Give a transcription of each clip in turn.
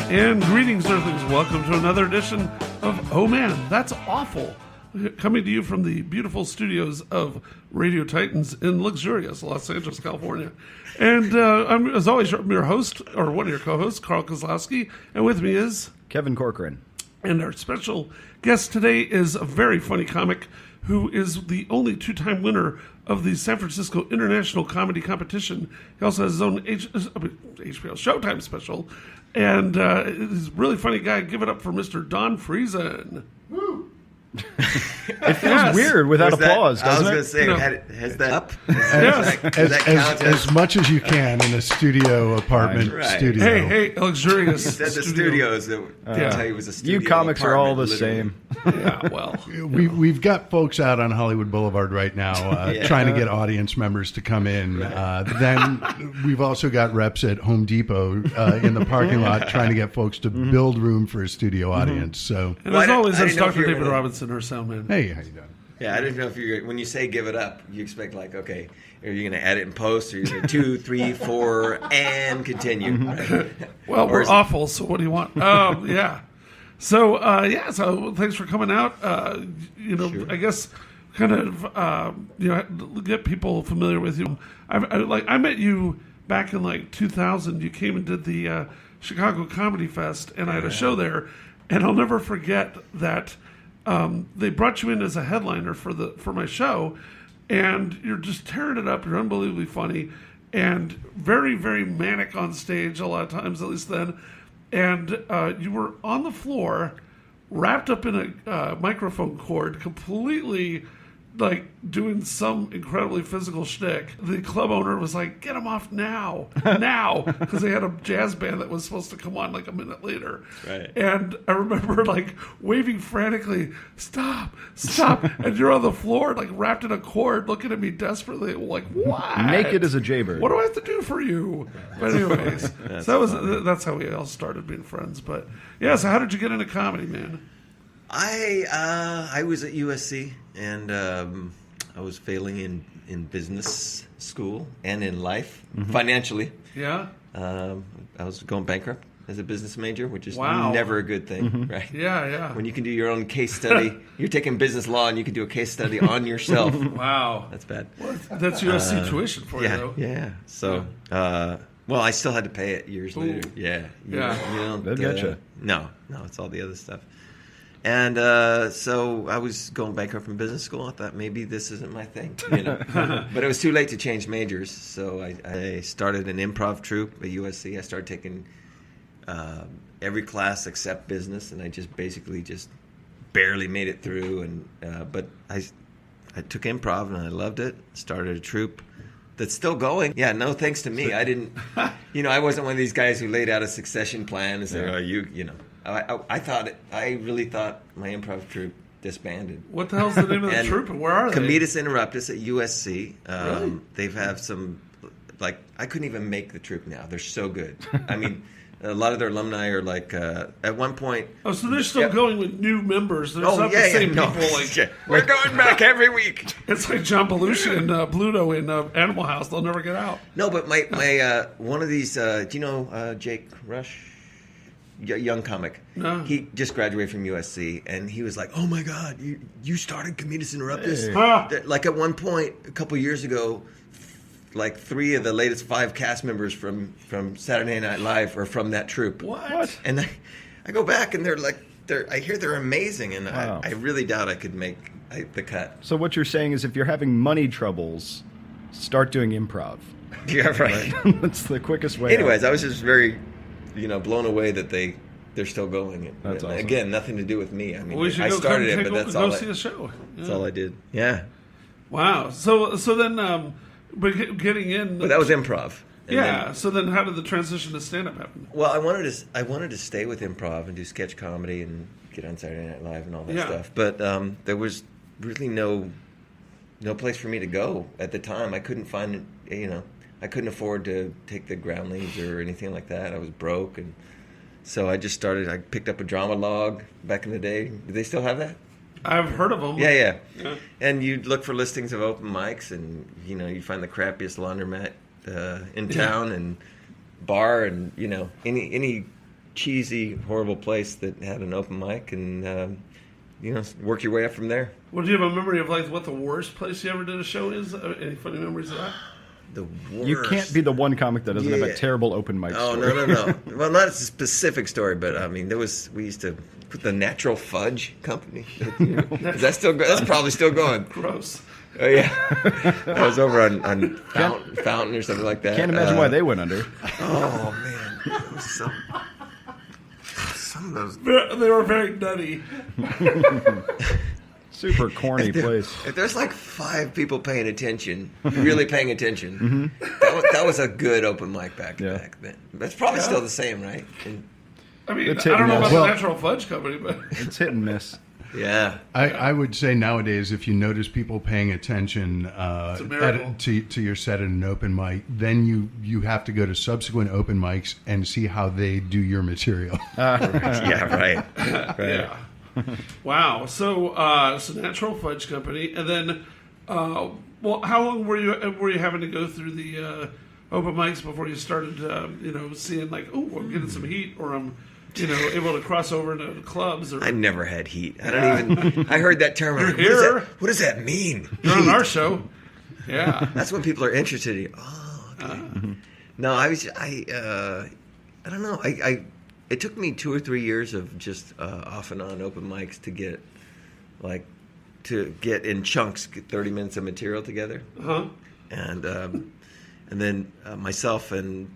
And greetings, Earthlings. Welcome to another edition of Oh Man, That's Awful. Coming to you from the beautiful studios of Radio Titans in luxurious Los Angeles, California. And I'm, as always, your host, or one of your co-hosts, Carl Kozlowski. And with me is... Kevin Corcoran. And our special guest today is a very funny comic who is the only two-time winner of the San Francisco International Comedy Competition. He also has his own HBO Showtime special. And he's a really funny guy. Give it up for Mr. Don Friesen. Woo! It feels weird without applause, doesn't it? I was going to say, has that up? As much as you can in a studio apartment studio. Hey, luxurious. He said the studios that tell you it was a studio. You comics are all the literally. same. Yeah, well. We've got folks out on Hollywood Boulevard right now trying to get audience members to come in. Then we've also got reps at Home Depot in the parking lot trying to get folks to build room for a studio audience. So, and as always, there's Dr. David Robinson, our sound man. Hey, how you doing? Yeah, I didn't know if when you say give it up, you expect like, okay, are you going to add it in post, or you're going to 2, 3, 4, and continue? Right? Well, we're awful, so what do you want? Yeah. So, so thanks for coming out. Sure. I guess kind of, get people familiar with you. I met you back in like 2000. You came and did the Chicago Comedy Fest, and I had a show there, and I'll never forget that they brought you in as a headliner for my show, and you're just tearing it up. You're unbelievably funny and very, very manic on stage a lot of times, at least then. And you were on the floor, wrapped up in a microphone cord, completely like doing some incredibly physical shtick. The club owner was like, "Get him off now," because they had a jazz band that was supposed to come on like a minute later. Right. And I remember like waving frantically, "Stop!" And you're on the floor, like wrapped in a cord, looking at me desperately, like, "What?" Naked as a jaybird. What do I have to do for you? But anyways, that's how we all started being friends. But yeah, so how did you get into comedy, man? I was at USC, and I was failing in business school and in life, financially. Yeah. I was going bankrupt as a business major, which is never a good thing, right? Yeah. When you can do your own case study, you're taking business law, and you can do a case study on yourself. Wow. That's bad. That's USC tuition for you, though. Yeah. So, well, I still had to pay it years later. Yeah. They'll get you. No, it's all the other stuff. And so I was going bankrupt from business school. I thought maybe this isn't my thing, But it was too late to change majors. So I started an improv troupe at USC. I started taking every class except business, and I just basically barely made it through. And but I took improv, and I loved it. Started a troupe that's still going. Yeah, no thanks to me. I didn't, I wasn't one of these guys who laid out a succession plan and said, I really thought my improv troupe disbanded. What the hell's the name of the troupe, and where are they? Cometus Interruptus at USC. Really? They've have some, I couldn't even make the troupe now. They're so good. I mean, a lot of their alumni are like, at one point... Oh, so they're still going with new members. They're not the same people. We're going back every week. It's like John Belushi and Bluto in Animal House. They'll never get out. No, but my one of these, do you know Jake Rush? Young comic. No. He just graduated from USC, and he was like, "Oh my God, you started Cometus Interruptus." Hey. Like at one point, a couple years ago, like 3 of the latest 5 cast members from Saturday Night Live are from that troupe. What? And I go back, and I hear they're amazing, and wow. I really doubt I could make the cut. So what you're saying is, if you're having money troubles, start doing improv. Yeah, right. That's the quickest way. Anyways, I was just very, blown away that they're still going. That's awesome. Again, nothing to do with me. I mean, We should I started it, but that's all. Go see the show. Yeah. That's all I did. Yeah. Wow. So then, but getting in. But that was improv. And so then, how did the transition to stand-up happen? Well, I wanted to stay with improv and do sketch comedy and get on Saturday Night Live and all that stuff. But there was really no place for me to go at the time. I couldn't find I couldn't afford to take the groundlings or anything like that. I was broke, and so I picked up a drama log back in the day. Do they still have that? I've heard of them. Yeah. And you'd look for listings of open mics, and you find the crappiest laundromat in town and bar, and any cheesy, horrible place that had an open mic, and work your way up from there. Well, do you have a memory of like what the worst place you ever did a show is? Any funny memories of that? The worst. You can't be the one comic that doesn't have a terrible open mic story. No. Well, not a specific story, but I mean, we used to put the Natural Fudge Company. Is that still? That's probably still going. Gross. Oh yeah, that was over on Fountain or something like that. Can't imagine why they went under. Oh man, it was some of those. They were very nutty. Super corny place. If there's like 5 people paying attention, really paying attention, that was a good open mic back then. That's probably still the same, right? I mean, I don't know about the Natural Fudge Company, but it's hit and miss. Yeah, I would say nowadays, if you notice people paying attention to your set at an open mic, then you have to go to subsequent open mics and see how they do your material. Yeah, right. Yeah. Wow. So Natural Fudge Company, and then, how long were you having to go through the open mics before you started, seeing like, oh, I'm getting some heat, or I'm able to cross over into clubs? Or... I never had heat. I don't even. I heard that term. You're here. What does that mean? You're on our show. Yeah. That's what people are interested in. Oh, okay. No, I don't know. It took me 2 or 3 years of just off and on open mics to get in chunks, get 30 minutes of material together. And then myself and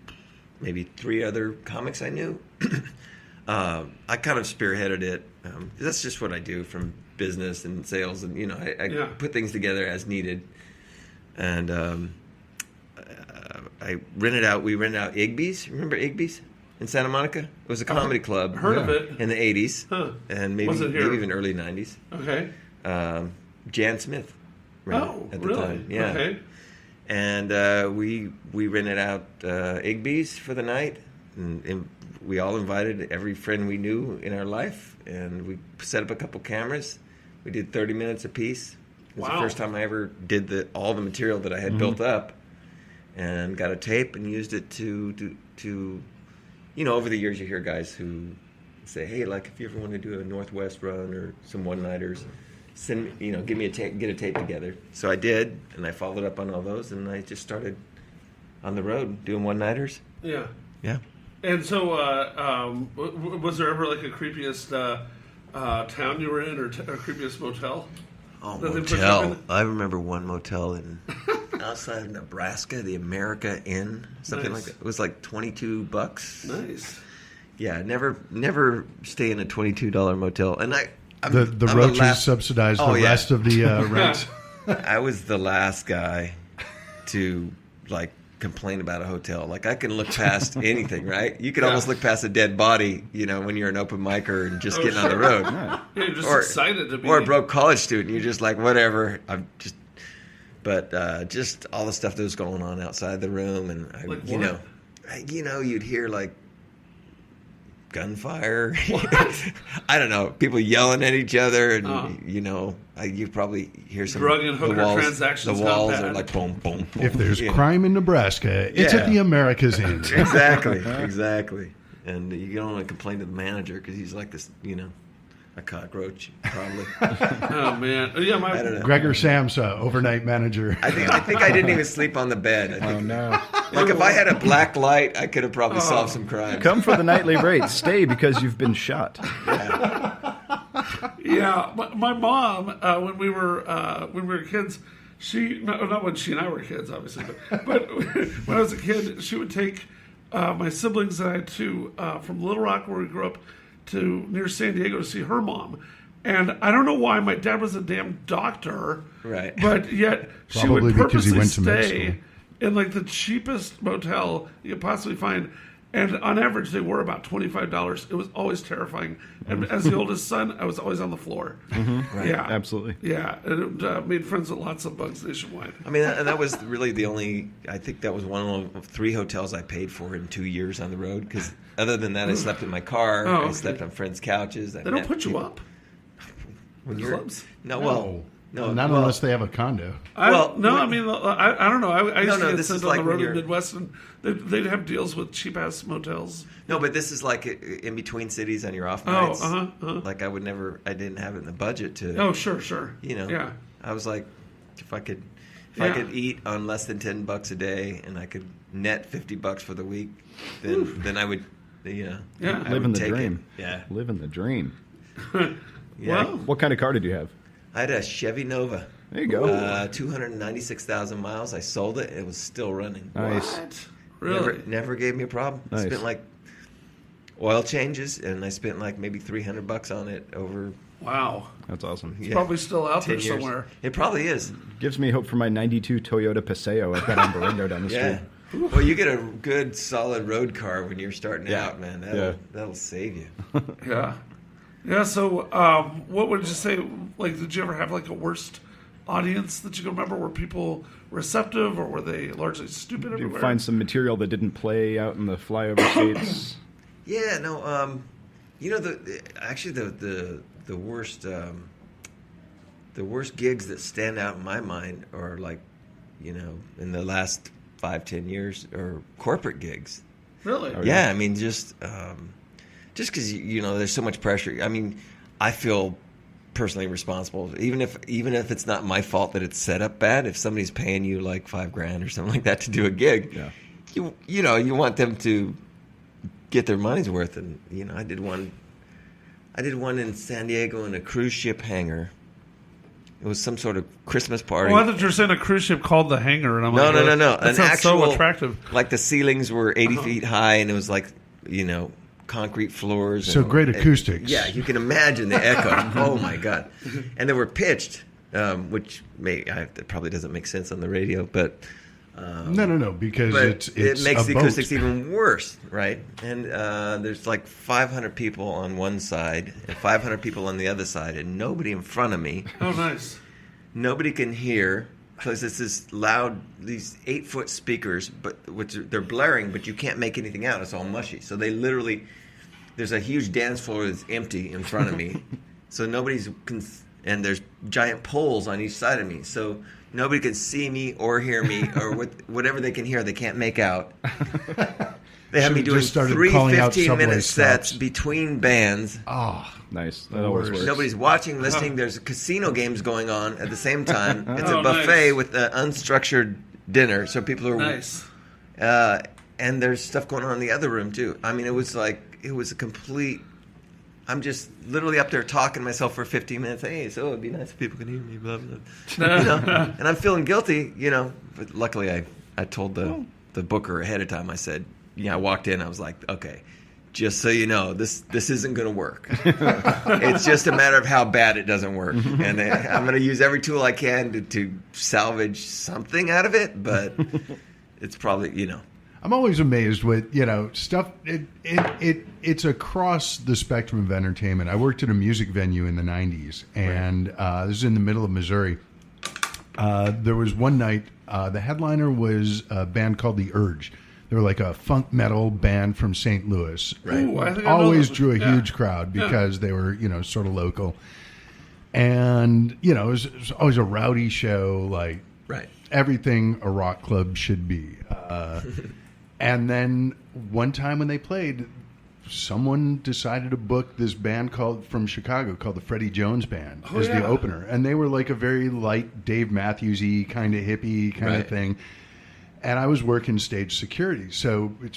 maybe 3 other comics I knew. I kind of spearheaded it. That's just what I do from business and sales, and I put things together as needed. And I rented out. We rented out Igby's. Remember Igby's in Santa Monica? It was a comedy club. Heard of it in the '80s, and maybe even early '90s. Okay. Jan Smith. At the time. Yeah. Okay. And we rented out Igby's for the night, and we all invited every friend we knew in our life, and we set up a couple cameras. We did 30 minutes apiece. It was the first time I ever did all the material that I had built up, and got a tape and used it to over the years you hear guys who say, hey, like if you ever want to do a Northwest run or some one-nighters, send me, give me a tape, get a tape together. So I did, and I followed up on all those, and I just started on the road doing one-nighters. Yeah. Yeah. And so, was there ever like a creepiest town you were in, or creepiest motel? Oh, motel! I remember one motel outside of Nebraska, the America Inn, something like that. It was like $22. Nice. Yeah, never stay in a $22 motel, and the roaches subsidized the rest of the rents. I was the last guy to complain about a hotel. Like I can look past anything, right? You could almost look past a dead body, when you're an open micer and just getting on the road. Yeah, you're just excited to be. Or a broke college student. You're just like, whatever. But just all the stuff that was going on outside the room, and you'd hear gunfire. I don't know, people yelling at each other, and you probably hear some drug and hooker transactions. The walls are like boom, boom, boom. If there's crime in Nebraska, it's at the America's Inn. Exactly. And you can only complain to the manager because he's like this, a cockroach, probably. Oh man, yeah, I don't know. Gregor Samsa, overnight manager. I think I didn't even sleep on the bed. Oh no! If I had a black light, I could have probably solved some crime. Come for the nightly rate. Stay because you've been shot. Yeah, my mom, when we were kids, not when she and I were kids, obviously, but when I was a kid, she would take my siblings and I from Little Rock, where we grew up, to near San Diego to see her mom. And I don't know why my dad was a damn doctor, right? But yet she would purposely stay in the cheapest motel you could possibly find. And on average, they were about $25. It was always terrifying. And as the oldest son, I was always on the floor. Mm-hmm. Right. Yeah, absolutely. Yeah, and it made friends with lots of bugs nationwide. I mean, and that was really the only. I think that was one of 3 hotels I paid for in 2 years on the road. Because other than that, I slept in my car. I slept on friends' couches. They don't put you up. When you're clubs? No. No, Not unless they have a condo. I don't know. I used to get this sent is on like the when road in you're- Midwest, and they'd have deals with cheap-ass motels. No, but this is like in between cities on your off nights. Like I didn't have it in the budget to. Oh, sure. Yeah. I was like, if I could eat on less than $10 a day and I could net $50 for the week, then I would, Yeah. Living the take dream. it. Yeah. Living the dream. Yeah. Well, What kind of car did you have? I had a Chevy Nova. There you go. 296,000 miles. I sold it. It was still running. Nice. what? Really? Never gave me a problem. I Nice. spent like oil changes, and I spent like maybe $300 on it over. Wow. That's awesome. Yeah, Probably still out 10 there years. somewhere. It probably is. Gives me hope for my 92 Toyota Paseo I've got on Berendo down the Yeah. street. Well, you get a good, solid road car when you're starting Yeah. out, man. Yeah. That'll save you. Yeah. Yeah, so what would you say, like, did you ever have, like, a worst audience that you can remember? Were people receptive, or were they largely stupid Did you everywhere? find some material that didn't play out in the flyover states? Yeah, no. You know, the worst gigs that stand out in my mind are like, you know, in the last 5-10 years, are corporate gigs. Really? Oh, Yeah, I mean, just because you know, there's so much pressure. I mean, I feel personally responsible, even if it's not my fault that it's set up bad. If somebody's paying you like $5,000 or something like that to do a gig, Yeah. you want them to get their money's worth. And you know, I did one in San Diego in a cruise ship hangar. It was some sort of Christmas party. Oh, I thought you were saying a cruise ship called the Hangar, and I'm No. That An sounds so actual- attractive. Like the ceilings were 80 feet high, and it was like, you know, concrete floors. So and, great acoustics. Yeah, you can imagine the echo. Oh my god! And they were pitched, which that probably doesn't make sense on the radio, but No, because but it's it makes a the boat. acoustics even worse, right? And there's like 500 people on one side and 500 people on the other side, and nobody in front of me. Oh, nice. Nobody can hear because it's this loud, these 8-foot speakers, they're blaring, but you can't make anything out. It's all mushy. So they literally, there's a huge dance floor that's empty in front of me. So and there's giant poles on each side of me. So nobody can see me or hear me, or whatever they can hear, they can't make out. They have me Should've doing just started 3 calling out 15-minute subway sets stops. between bands. Oh, Nice. That always works. Nobody's watching, listening. There's casino games going on at the same time. It's Oh, a buffet nice. with an unstructured dinner, so people are Nice. and there's stuff going on in the other room too. I mean, it was a complete. I'm just literally up there talking to myself for 15 minutes. Hey, so it'd be nice if people could hear me, blah blah. You know? And I'm feeling guilty, you know. But luckily, I told the booker ahead of time. I said, I walked in. I was like, okay, just so you know, this isn't going to work. It's just a matter of how bad it doesn't work, and I'm going to use every tool I can to salvage something out of it. But it's probably, you know. I'm always amazed with, stuff. It's across the spectrum of entertainment. I worked at a music venue in the 90s, and this is in the middle of Missouri. There was one night, the headliner was a band called The Urge. They were like a funk metal band from St. Louis. Right. Ooh, I think I know Always those. drew a Yeah. huge crowd because they were, sort of local. And, it was always a rowdy show, like Right. everything a rock club should be. And then one time when they played, someone decided to book this band from Chicago called the Freddie Jones Band as the opener. And they were like a very light Dave Matthews-y kind of hippie kind Right. of thing. And I was working stage security. So it's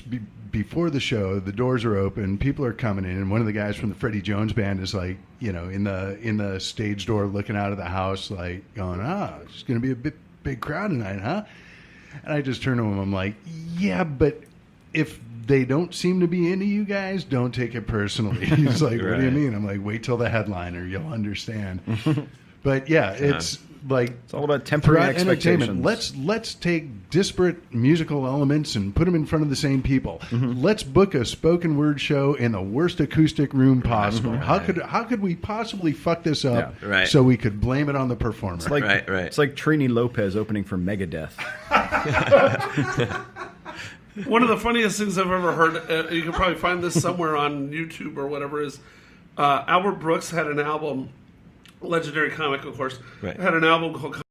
before the show, the doors are open, people are coming in, and one of the guys from the Freddie Jones Band is like, in the stage door looking out of the house, like going, it's going to be a big crowd tonight, huh? And I just turn to him, I'm like, yeah, but if they don't seem to be into you guys, don't take it personally. He's like, what do you Right. mean? I'm like, wait till the headliner, you'll understand. But yeah, it's like It's all about tempering throughout expectations. entertainment, let's take disparate musical elements and put them in front of the same people. Mm-hmm. Let's book a spoken word show in the worst acoustic room possible. How could we possibly fuck this up Yeah. Right. so we could blame it on the performer? It's like, Right. It's like Trini Lopez opening for Megadeth. One of the funniest things I've ever heard, you can probably find this somewhere on YouTube or whatever, is Albert Brooks had an album legendary comic, of course, Right. had an album called